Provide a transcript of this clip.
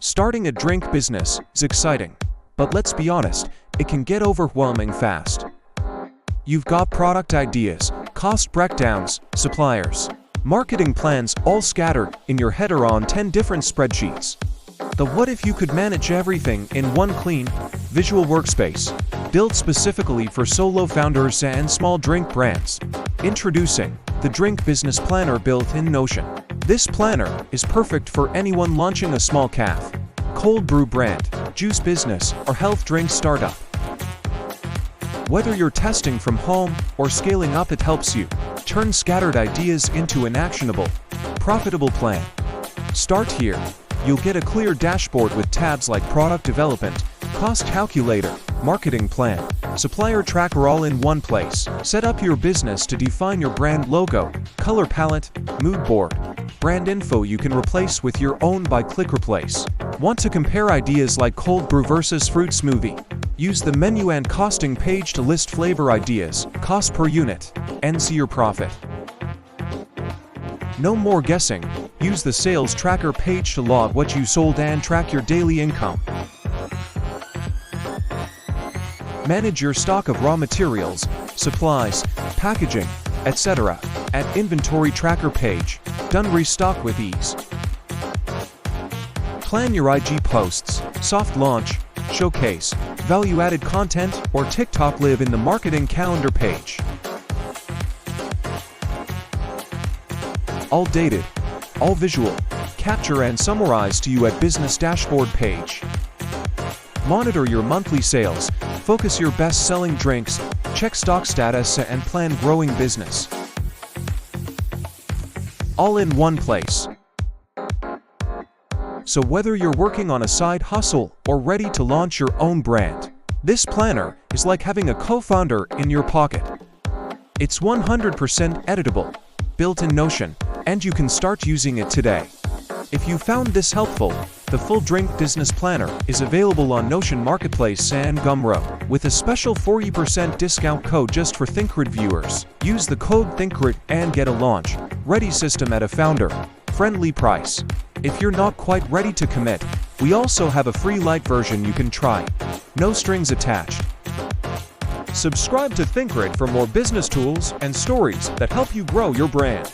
Starting a drink business is exciting, but let's be honest, it can get overwhelming fast. You've got product ideas, cost breakdowns, suppliers, marketing plans all scattered in your head or on 10 different spreadsheets. The what if you could manage everything in one clean, visual workspace, built specifically for solo founders and small drink brands. Introducing the Drink Business Planner built in Notion. This planner is perfect for anyone launching a small caf, cold brew brand, juice business, or health drink startup. Whether you're testing from home or scaling up, it helps you turn scattered ideas into an actionable, profitable plan. Start here. You'll get a clear dashboard with tabs like product development, cost calculator, marketing plan, supplier tracker all in one place. Set up your business to define your brand logo, color palette, mood board, brand info you can replace with your own by click replace. Want to compare ideas like cold brew versus fruit smoothie? Use the menu and costing page to list flavor ideas, cost per unit, and see your profit. No more guessing. Use the sales tracker page to log what you sold and track your daily income. Manage your stock of raw materials, supplies, packaging, etc. at inventory tracker page. Done. Restock with ease. Plan your IG posts, soft launch, showcase, value-added content, or TikTok live in the marketing calendar page. All dated, all visual, capture and summarize to you at business dashboard page. Monitor your monthly sales, focus your best-selling drinks, check stock status and plan growing business. All in one place. So whether you're working on a side hustle or ready to launch your own brand, this planner is like having a co-founder in your pocket. It's 100% editable, built in Notion, and you can start using it today. If you found this helpful, the full Drink Business Planner is available on Notion Marketplace and Gumroad with a special 40% discount code just for ThinkGrid viewers. Use the code ThinkGrid and get a launch-ready system at a founder-friendly price. If you're not quite ready to commit, we also have a free light version you can try. No strings attached. Subscribe to ThinkGrid for more business tools and stories that help you grow your brand.